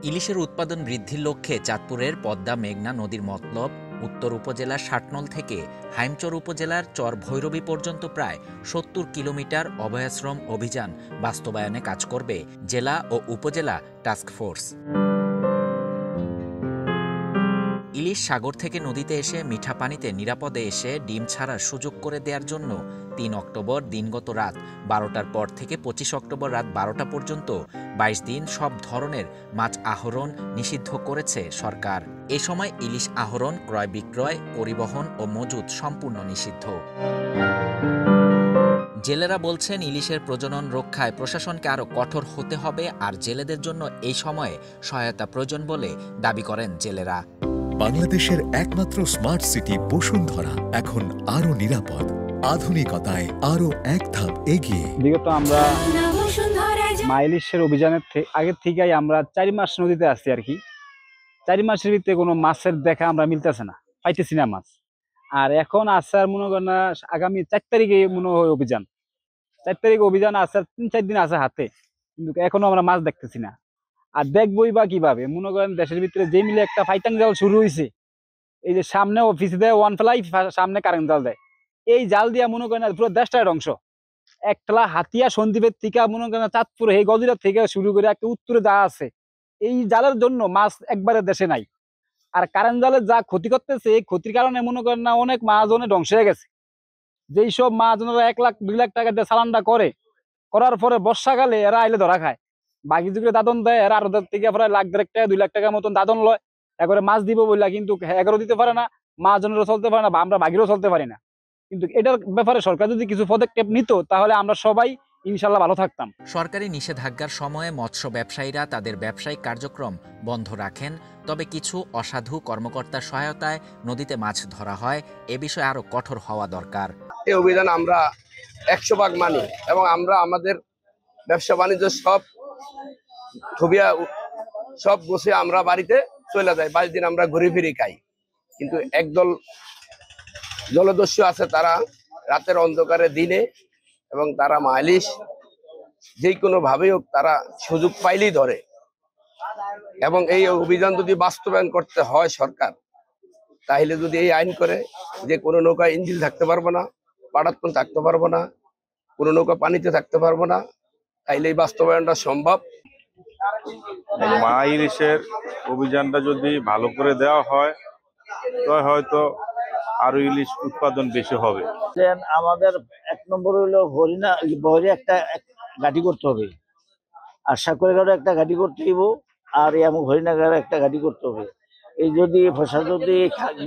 ইলিশের উৎপাদন বৃদ্ধির লক্ষ্যে চাঁদপুরের পদ্মা মেঘনা নদীর মতলব উত্তর উপজেলার ষাটনল থেকে হাইমচর উপজেলার চর ভৈরবী পর্যন্ত প্রায় ৭০ কিলোমিটার অভয়াশ্রম অভিযান বাস্তবায়নে কাজ করবে জেলা ও উপজেলা টাস্কফোর্স। ইলিশ সাগর থেকে নদীতে এসে মিঠা পানিতে নিরাপদে এসে ডিম ছাড়ার সুযোগ করে দেওয়ার জন্য ৩ অক্টোবর দিনগত রাত ১২টার পর থেকে ২৫ অক্টোবর রাত ১২টা পর্যন্ত ২২ দিন সব ধরনের মাছ আহরণ নিষিদ্ধ করেছে সরকার। এ সময় ইলিশ আহরণ, ক্রয় বিক্রয়, পরিবহন ও মজুত সম্পূর্ণ নিষিদ্ধ। জেলেরা বলছেন ইলিশের প্রজনন রক্ষায় প্রশাসনকে আরও কঠোর হতে হবে আর জেলেদের জন্য এই সময়ে সহায়তা প্রয়োজন বলে দাবি করেন জেলেরা। বাংলাদেশের একমাত্র স্মার্ট সিটি বসুন্ধরা এখন আরো নিরাপদ, আধুনিকতায় আরো এক ধাপ এগিয়ে। বিগত আমরা ইলিশের অভিযানের আগের থেকেই আমরা ৪ মাস নদীতে আসছি আর কি। ৪ মাসের ভিতরে কোনো মাছের দেখা আমরা মিলতেছে না, পাইতেছি না মাছ। আর এখন আছে আর মনে করেন আগামী ৪ তারিখে মনে হয় অভিযান। ৪ তারিখ অভিযান আছে, ৩-৪ দিন আছে হাতে, কিন্তু এখনো আমরা মাছ দেখতেছি না। আর দেখবই বা কিভাবে? মনে করেন দেশের ভিতরে যে মিলে একটা ফাইটাং জাল শুরু হয়েছে, এই যে সামনে অফিস দেয় ওয়ান ফ্লাই, সামনে কারেন্ট জাল দেয়, এই জাল দিয়া মনে করেন পুরো দেশটার ধ্বংস। একতলা হাতিয়া সন্দ্বীপের থেকে মনে করেন চাঁদপুর এই গদিরা থেকে শুরু করে একটা উত্তরে যা আছে, এই জালের জন্য মাছ একবারে দেশে নাই। আর কারেন্ট জালের যা ক্ষতি করতেছে, এই ক্ষতির কারণে মনে করেন না অনেক মাহাজনে ধ্বংস হয়ে গেছে। যেই সব মাহাজনেরা ১ লাখ ২ লাখ টাকা দিয়ে চালানটা করার পরে বর্ষাকালে এরা আইলে ধরা খায়, বাকি যুগে দাদন দেয়, এরা ৮,০০০ থেকে প্রায় ১,০০,০০০ টাকা ২ লাখ টাকার মতন দাদন লয়। একবারে মাছ দিব বললা কিন্তু ১১ দিতে পারে না, মাহাজনেরও চলতে পারে না, আমরা বাকিরও চলতে পারি না। কিন্তু এটার ব্যাপারে সরকার যদি কিছু পদক্ষেপ নিত তাহলে আমরা সবাই ইনশাল্লাহ ভালো থাকতাম। সরকারি নিষেধাজ্ঞার সময়ে মৎস্য ব্যবসায়ীরা তাদের ব্যবসায়িক কার্যক্রম বন্ধ রাখেন, তবে কিছু অসাধু কর্মকর্তার সহায়তায় নদীতে মাছ ধরা হয়। এ বিষয়ে আরো কঠোর হওয়া দরকার। এই অভিযান আমরা ১০০% মানি এবং আমরা আমাদের ব্যবসা বাণিজ্য সব বসে আমরা বাড়িতে চলে যাই। ২২ দিন আমরা ঘুরে ফিরে খাই। কিন্তু একদল জলদস্যু আছে, তারা রাতের অন্ধকারে দিনে এবং তারা ইলিশ যে কোনো ভাবেই হোক তারা সুযোগ পাইলেই ধরে। এবং এই অভিযান যদি বাস্তবায়ন করতে হয় সরকার, তাহলে যদি এই আইন করে যে কোনো নৌকায় ইঞ্জিন থাকতে পারবো না, পাটাতন থাকতে পারবো না, কোনো নৌকা পানিতে থাকতে পারবো না, তাইলে এই বাস্তবায়নটা সম্ভব। ইলিশের অভিযানটা যদি ভালো করে দেওয়া হয় তো হয়তো আরো ইলিশ উৎপাদন বেশি হবে। আমাদের ১ নম্বর হইলো ভরি একটা গাড়ি করতে হবে, আর সাকুরেগাঁও একটা গাড়ি করতে হইব, আর এমন হরিণাগাড়ে একটা গাড়ি করতে হবে। এই যদি ভাষা যদি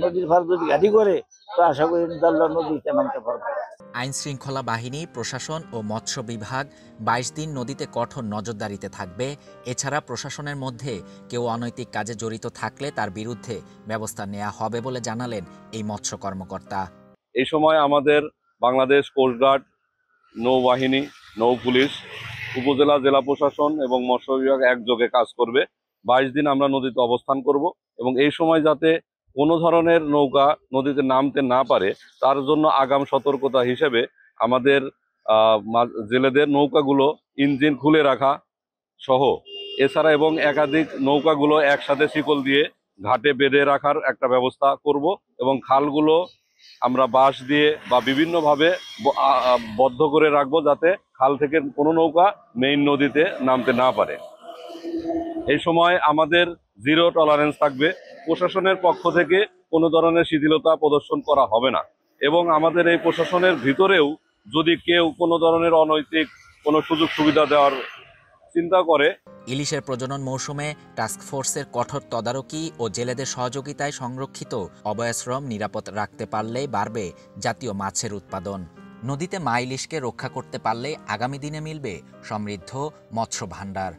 নদীর ভার যদি গাড়ি করে তো আশা করি ইনশাআল্লাহ নদীতে নামতে পারবে। আইন শৃঙ্খলা বাহিনী, প্রশাসন ও মৎস্য বিভাগ ২২ দিন নদীতে কঠোর নজরদারিতে থাকবে। এছাড়া প্রশাসনের মধ্যে কেউ অনৈতিক কাজে জড়িত থাকলে তার বিরুদ্ধে ব্যবস্থা নেওয়া হবে বলে জানালেন এই মৎস্য কর্মকর্তা। এই সময় আমাদের বাংলাদেশ কোস্টগার্ড, নৌবাহিনী, নৌ পুলিশ, উপজেলা জেলা প্রশাসন এবং মৎস্য বিভাগ একযোগে কাজ করবে। ২২ দিন আমরা নদীতে অবস্থান করব এবং এই সময় যাতে কোনো ধরনের নৌকা নদীতে নামতে না পারে তার জন্য আগাম সতর্কতা হিসেবে আমাদের জেলেদের নৌকাগুলো ইঞ্জিন খুলে রাখা সহ এছাড়া এবং একাধিক নৌকাগুলো একসাথে শিকল দিয়ে ঘাটে বেঁধে রাখার একটা ব্যবস্থা করব এবং খালগুলো আমরা বাঁশ দিয়ে বা বিভিন্নভাবে বদ্ধ করে রাখবো যাতে খাল থেকে কোনো নৌকা মেইন নদীতে নামতে না পারে। এই সময় আমাদের জিরো টলারেন্স থাকবে। প্রশাসনের পক্ষ থেকে কোনো ধরনের শিথিলতা প্রদর্শন করা হবে না এবং আমাদের এই প্রশাসনের ভিতরেও যদি কেউ কোনো ধরনের অনৈতিক কোনো সুযোগ সুবিধা দেওয়ার চিন্তা করে। ইলিশের প্রজনন মৌসুমে টাস্কফোর্সের কঠোর তদারকি ও জেলেদের সহযোগিতায় সংরক্ষিত অভয়াশ্রম নিরাপদ রাখতে পারলেই বাড়বে জাতীয় মাছের উৎপাদন। নদীতে ইলিশকে রক্ষা করতে পারলে আগামী দিনে মিলবে সমৃদ্ধ মৎস্য ভাণ্ডার।